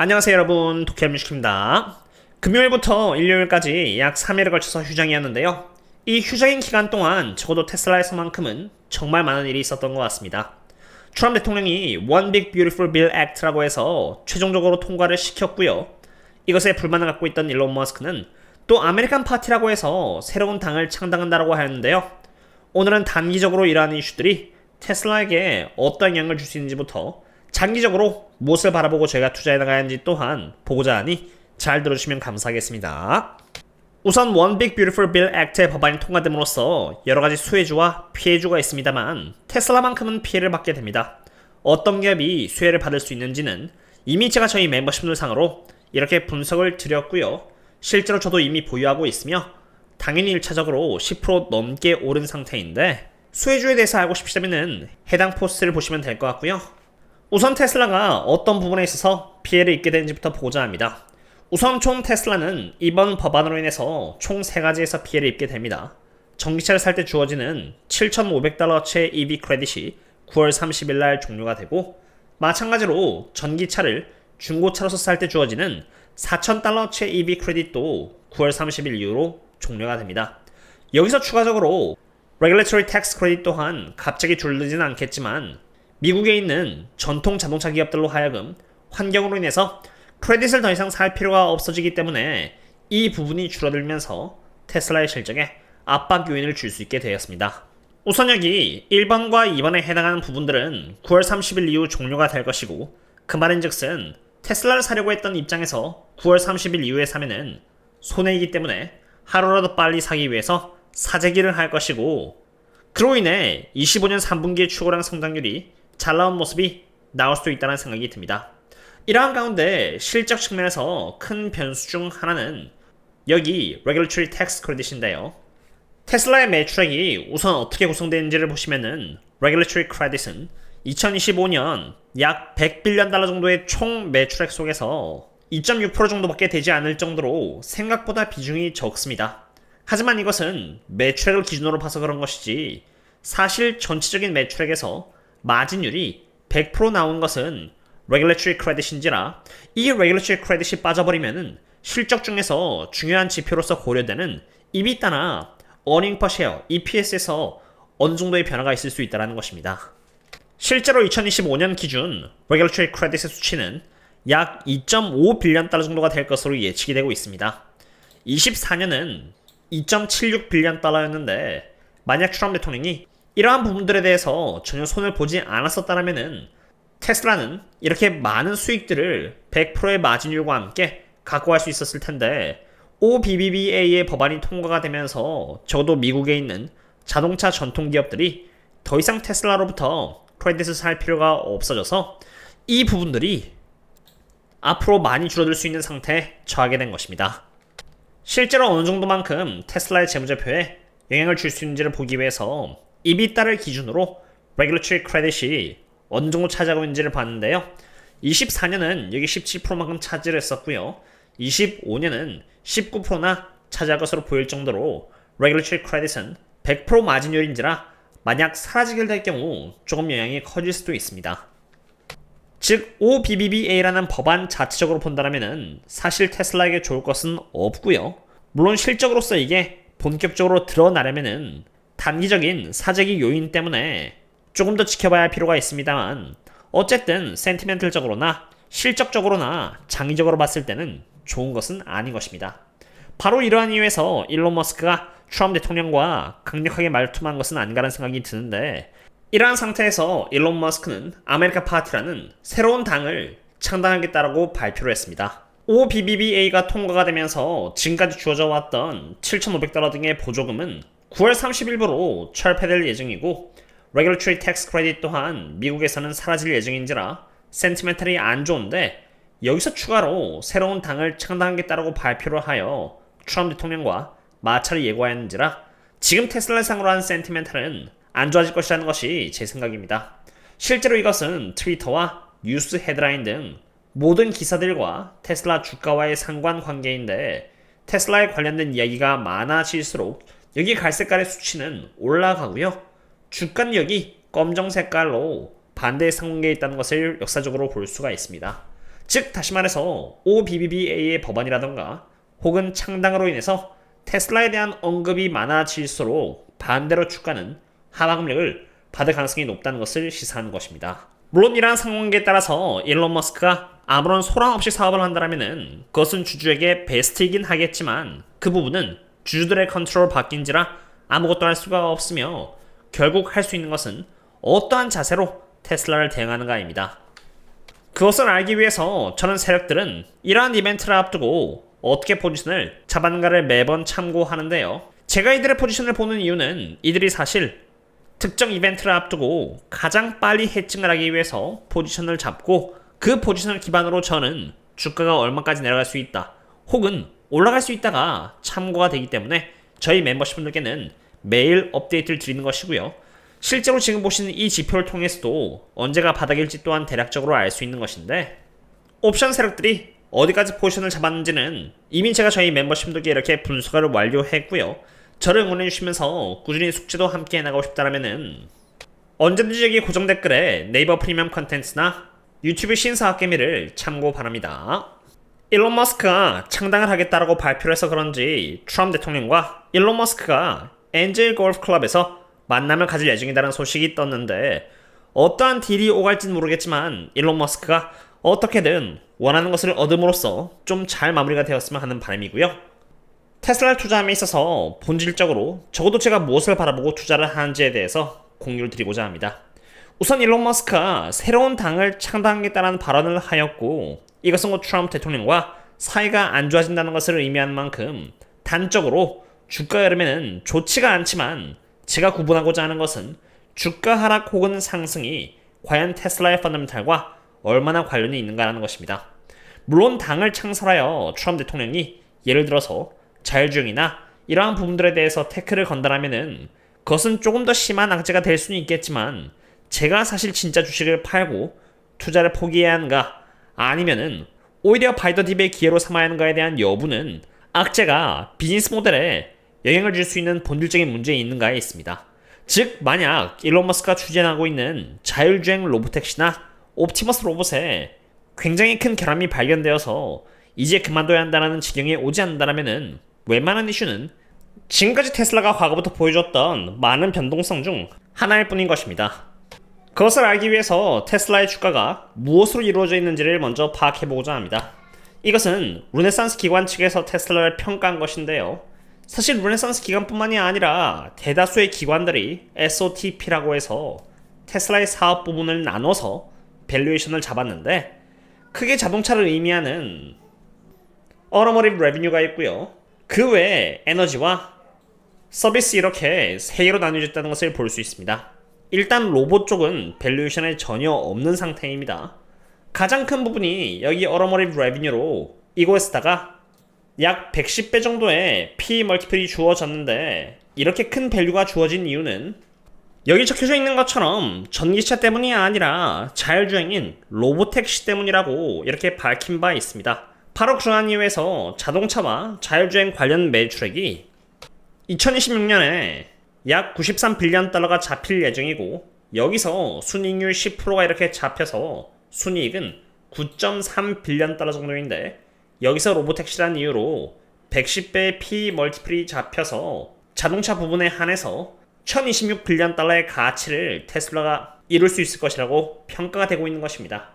안녕하세요 여러분, 도쿄뮤직입니다. 금요일부터 일요일까지 약 3일에 걸쳐서 휴장이었는데요. 이 휴장인 기간 동안 적어도 테슬라에서만큼은 정말 많은 일이 있었던 것 같습니다. 트럼프 대통령이 One Big Beautiful Bill Act라고 해서 최종적으로 통과를 시켰고요. 이것에 불만을 갖고 있던 일론 머스크는 또 아메리칸 파티라고 해서 새로운 당을 창당한다고 하였는데요. 오늘은 단기적으로 이러한 이슈들이 테슬라에게 어떤 영향을 줄 수 있는지부터 장기적으로 무엇을 바라보고 저희가 투자해 나가야 하는지 또한 보고자 하니 잘 들어주시면 감사하겠습니다. 우선 One Big Beautiful Bill Act의 법안이 통과됨으로써 여러가지 수혜주와 피해주가 있습니다만 테슬라만큼은 피해를 받게 됩니다. 어떤 기업이 수혜를 받을 수 있는지는 이미 제가 저희 멤버십들 상으로 이렇게 분석을 드렸고요. 실제로 저도 이미 보유하고 있으며 당연히 1차적으로 10% 넘게 오른 상태인데 수혜주에 대해서 알고 싶으시다면 해당 포스트를 보시면 될 것 같고요. 우선 테슬라가 어떤 부분에 있어서 피해를 입게 되는지부터 보고자 합니다. 우선 총 테슬라는 이번 법안으로 인해서 총 3가지에서 피해를 입게 됩니다. 전기차를 살 때 주어지는 7,500달러어치의 EV 크레딧이 9월 30일 날 종료가 되고, 마찬가지로 전기차를 중고차로서 살 때 주어지는 4,000달러어치의 EV 크레딧도 9월 30일 이후로 종료가 됩니다. 여기서 추가적으로 Regulatory Tax Credit 또한 갑자기 줄어들지는 않겠지만 미국에 있는 전통 자동차 기업들로 하여금 환경으로 인해서 크레딧을 더 이상 살 필요가 없어지기 때문에 이 부분이 줄어들면서 테슬라의 실적에 압박 요인을 줄 수 있게 되었습니다. 우선 여기 1번과 2번에 해당하는 부분들은 9월 30일 이후 종료가 될 것이고, 그 말인즉슨 테슬라를 사려고 했던 입장에서 9월 30일 이후에 사면은 손해이기 때문에 하루라도 빨리 사기 위해서 사재기를 할 것이고, 그로 인해 25년 3분기의 추가량 성장률이 잘 나온 모습이 나올 수도 있다는 생각이 듭니다. 이러한 가운데 실적 측면에서 큰 변수 중 하나는 여기 Regulatory Tax Credit인데요. 테슬라의 매출액이 우선 어떻게 구성되는지를 보시면은 Regulatory Credit은 2025년 약 100빌리언 달러 정도의 총 매출액 속에서 2.6% 정도밖에 되지 않을 정도로 생각보다 비중이 적습니다. 하지만 이것은 매출액을 기준으로 봐서 그런 것이지 사실 전체적인 매출액에서 마진율이 100% 나온 것은 Regulatory Credit인지라 이 Regulatory Credit이 빠져버리면은 실적 중에서 중요한 지표로서 고려되는 EBITDA나 Earning per Share, EPS에서 어느 정도의 변화가 있을 수 있다는 것입니다. 실제로 2025년 기준 Regulatory Credit의 수치는 약 2.5빌리언 달러 정도가 될 것으로 예측이 되고 있습니다. 24년은 2.76빌리언 달러였는데 만약 트럼프 대통령이 이러한 부분들에 대해서 전혀 손을 보지 않았었다면은 테슬라는 이렇게 많은 수익들을 100%의 마진율과 함께 갖고 갈 수 있었을 텐데, OBBBA의 법안이 통과가 되면서 적어도 미국에 있는 자동차 전통기업들이 더 이상 테슬라로부터 크레딧을 살 필요가 없어져서 이 부분들이 앞으로 많이 줄어들 수 있는 상태에 처하게 된 것입니다. 실제로 어느 정도만큼 테슬라의 재무제표에 영향을 줄 수 있는지를 보기 위해서 EBITDA를 기준으로 Regulatory Credit이 어느 정도 차지하고 있는지를 봤는데요. 24년은 여기 17%만큼 차지를 했었고요. 25년은 19%나 차지할 것으로 보일 정도로 Regulatory Credit은 100% 마진율인지라 만약 사라지게 될 경우 조금 영향이 커질 수도 있습니다. 즉 OBBBA라는 법안 자체적으로 본다면은 사실 테슬라에게 좋을 것은 없고요. 물론 실적으로서 이게 본격적으로 드러나려면은 단기적인 사재기 요인 때문에 조금 더 지켜봐야 할 필요가 있습니다만, 어쨌든 센티멘털적으로나 실적적으로나 장기적으로 봤을 때는 좋은 것은 아닌 것입니다. 바로 이러한 이유에서 일론 머스크가 트럼프 대통령과 강력하게 말투만 것은 아닌가라는 생각이 드는데, 이러한 상태에서 일론 머스크는 아메리카 파티라는 새로운 당을 창당하겠다라고 발표를 했습니다. OBBBA가 통과가 되면서 지금까지 주어져 왔던 7,500달러 등의 보조금은 9월 30일부로 철폐될 예정이고, Regulatory Tax Credit 또한 미국에서는 사라질 예정인지라 센티멘탈이 안 좋은데, 여기서 추가로 새로운 당을 창당하겠다라고 발표를 하여 트럼프 대통령과 마찰을 예고하였는지라 지금 테슬라 상으로 한 센티멘탈은 안 좋아질 것이라는 것이 제 생각입니다. 실제로 이것은 트위터와 뉴스 헤드라인 등 모든 기사들과 테슬라 주가와의 상관관계인데, 테슬라에 관련된 이야기가 많아질수록 여기 갈색깔의 수치는 올라가고요. 주가는 여기 검정 색깔로 반대의 상관계에 있다는 것을 역사적으로 볼 수가 있습니다. 즉 다시 말해서 OBBBA의 법안이라던가 혹은 창당으로 인해서 테슬라에 대한 언급이 많아질수록 반대로 주가는 하락 압력을 받을 가능성이 높다는 것을 시사하는 것입니다. 물론 이러한 상황관계에 따라서 일론 머스크가 아무런 소란 없이 사업을 한다면 그것은 주주에게 베스트이긴 하겠지만 그 부분은 주주들의 컨트롤 바뀐지라 아무것도 할 수가 없으며 결국 할 수 있는 것은 어떠한 자세로 테슬라를 대응하는가입니다. 그것을 알기 위해서 저는 세력들은 이러한 이벤트를 앞두고 어떻게 포지션을 잡았는가를 매번 참고하는데요. 제가 이들의 포지션을 보는 이유는 이들이 사실 특정 이벤트를 앞두고 가장 빨리 해칭을 하기 위해서 포지션을 잡고 그 포지션을 기반으로 저는 주가가 얼마까지 내려갈 수 있다 혹은 올라갈 수 있다가 참고가 되기 때문에 저희 멤버십분들께는 매일 업데이트를 드리는 것이고요. 실제로 지금 보시는 이 지표를 통해서도 언제가 바닥일지 또한 대략적으로 알 수 있는 것인데 옵션 세력들이 어디까지 포지션을 잡았는지는 이미 제가 저희 멤버십분들께 이렇게 분석을 완료했고요. 저를 응원해주시면서 꾸준히 숙제도 함께 해나가고 싶다라면은 언제든지 여기 고정 댓글에 네이버 프리미엄 컨텐츠나 유튜브 신사학 개미를 참고 바랍니다. 일론 머스크가 창당을 하겠다라고 발표를 해서 그런지 트럼프 대통령과 일론 머스크가 엔젤 골프 클럽에서 만남을 가질 예정이라는 소식이 떴는데 어떠한 딜이 오갈지는 모르겠지만 일론 머스크가 어떻게든 원하는 것을 얻음으로써 좀 잘 마무리가 되었으면 하는 바람이고요. 테슬라를 투자함에 있어서 본질적으로 적어도 제가 무엇을 바라보고 투자를 하는지에 대해서 공유를 드리고자 합니다. 우선 일론 머스크가 새로운 당을 창당하겠다는 발언을 하였고 이것은 곧 트럼프 대통령과 사이가 안 좋아진다는 것을 의미하는 만큼 단적으로 주가 흐름에는 좋지가 않지만 제가 구분하고자 하는 것은 주가 하락 혹은 상승이 과연 테슬라의 펀더멘탈과 얼마나 관련이 있는가라는 것입니다. 물론 당을 창설하여 트럼프 대통령이 예를 들어서 자율주행이나 이러한 부분들에 대해서 태클을 건다라면은 그것은 조금 더 심한 악재가 될 수는 있겠지만 제가 사실 진짜 주식을 팔고 투자를 포기해야 하는가 아니면은 오히려 바이더 딥의 기회로 삼아야 하는가에 대한 여부는 악재가 비즈니스 모델에 영향을 줄 수 있는 본질적인 문제에 있는가에 있습니다. 즉 만약 일론 머스크가 추진하고 있는 자율주행 로보택시나 옵티머스 로봇에 굉장히 큰 결함이 발견되어서 이제 그만둬야 한다는 지경에 오지 않는다면은 웬만한 이슈는 지금까지 테슬라가 과거부터 보여줬던 많은 변동성 중 하나일 뿐인 것입니다. 그것을 알기 위해서 테슬라의 주가가 무엇으로 이루어져 있는지를 먼저 파악해보고자 합니다. 이것은 르네상스 기관 측에서 테슬라를 평가한 것인데요. 사실 르네상스 기관뿐만이 아니라 대다수의 기관들이 SOTP라고 해서 테슬라의 사업 부분을 나눠서 밸류에이션을 잡았는데 크게 자동차를 의미하는 어터모티브 레비뉴가 있고요. 그 외에 에너지와 서비스 이렇게 세 개로 나뉘어졌다는 것을 볼 수 있습니다. 일단 로봇 쪽은 밸류에이션에 전혀 없는 상태입니다. 가장 큰 부분이 여기 어터모티브 레비뉴로 이곳에다가 약 110배 정도의 P 멀티플이 주어졌는데 이렇게 큰 밸류가 주어진 이유는 여기 적혀져 있는 것처럼 전기차 때문이 아니라 자율주행인 로보택시 때문이라고 이렇게 밝힌 바 있습니다. 바로 그러한 이유에서 자동차와 자율주행 관련 매출액이 2026년에 약 93빌리언 달러가 잡힐 예정이고 여기서 순이익률 10%가 이렇게 잡혀서 순이익은 9.3빌리언 달러 정도인데 여기서 로보택시라는 이유로 110배의 P 멀티플이 잡혀서 자동차 부분에 한해서 1026빌리언 달러의 가치를 테슬라가 이룰 수 있을 것이라고 평가가 되고 있는 것입니다.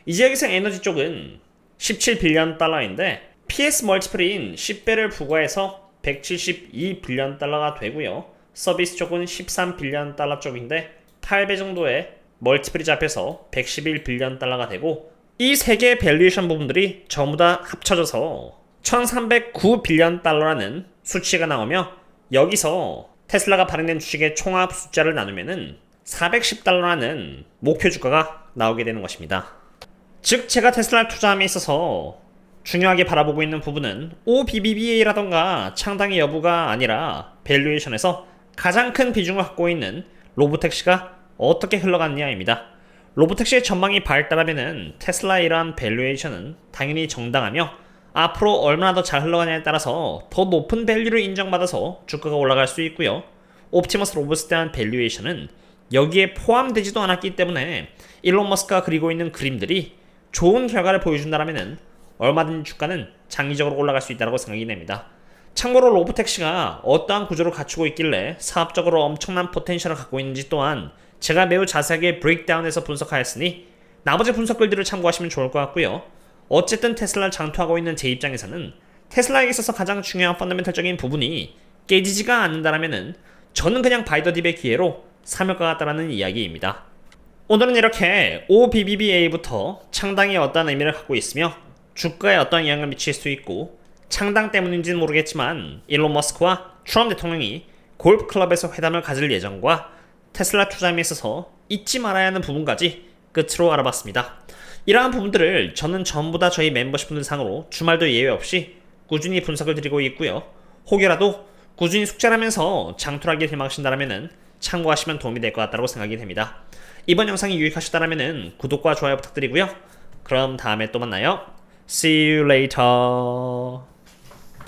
이제 여기서 에너지 쪽은 17빌리언 달러인데 PS 멀티플인 10배를 부과해서 172빌리언 달러가 되고요. 서비스 쪽은 13빌리언 달러 쪽인데 8배 정도의 멀티플이 잡혀서 111빌리언 달러가 되고 이 세 개의 밸류에이션 부분들이 전부 다 합쳐져서 1309빌리언 달러라는 수치가 나오며 여기서 테슬라가 발행된 주식의 총합 숫자를 나누면은 410달러라는 목표 주가가 나오게 되는 것입니다. 즉 제가 테슬라를 투자함에 있어서 중요하게 바라보고 있는 부분은 OBBBA라던가 창당의 여부가 아니라 밸류에이션에서 가장 큰 비중을 갖고 있는 로보택시가 어떻게 흘러갔느냐입니다. 로보택시의 전망이 발달하면은 테슬라의 이러한 밸류에이션은 당연히 정당하며 앞으로 얼마나 더 잘 흘러가냐에 따라서 더 높은 밸류를 인정받아서 주가가 올라갈 수 있고요. 옵티머스 로봇에 대한 밸류에이션은 여기에 포함되지도 않았기 때문에 일론 머스크가 그리고 있는 그림들이 좋은 결과를 보여준다면 얼마든지 주가는 장기적으로 올라갈 수 있다고 생각이 됩니다. 참고로 로보택시가 어떠한 구조를 갖추고 있길래 사업적으로 엄청난 포텐셜을 갖고 있는지 또한 제가 매우 자세하게 브레이크다운해서 분석하였으니 나머지 분석글들을 참고하시면 좋을 것 같고요. 어쨌든 테슬라를 장투하고 있는 제 입장에서는 테슬라에 있어서 가장 중요한 펀더멘털적인 부분이 깨지지가 않는다면 저는 그냥 바이더딥의 기회로 삼을 것 같다는 이야기입니다. 오늘은 이렇게 OBBBA부터 창당이 어떤 의미를 갖고 있으며 주가에 어떤 영향을 미칠 수 있고 창당 때문인지는 모르겠지만 일론 머스크와 트럼프 대통령이 골프클럽에서 회담을 가질 예정과 테슬라 투자함에 있어서 잊지 말아야 하는 부분까지 끝으로 알아봤습니다. 이러한 부분들을 저는 전부 다 저희 멤버십분들 상으로 주말도 예외 없이 꾸준히 분석을 드리고 있고요. 혹여라도 꾸준히 숙제를 하면서 장투하기를 희망하신다면 참고하시면 도움이 될 것 같다고 생각이 됩니다. 이번 영상이 유익하셨다면 구독과 좋아요 부탁드리고요. 그럼 다음에 또 만나요. See you later.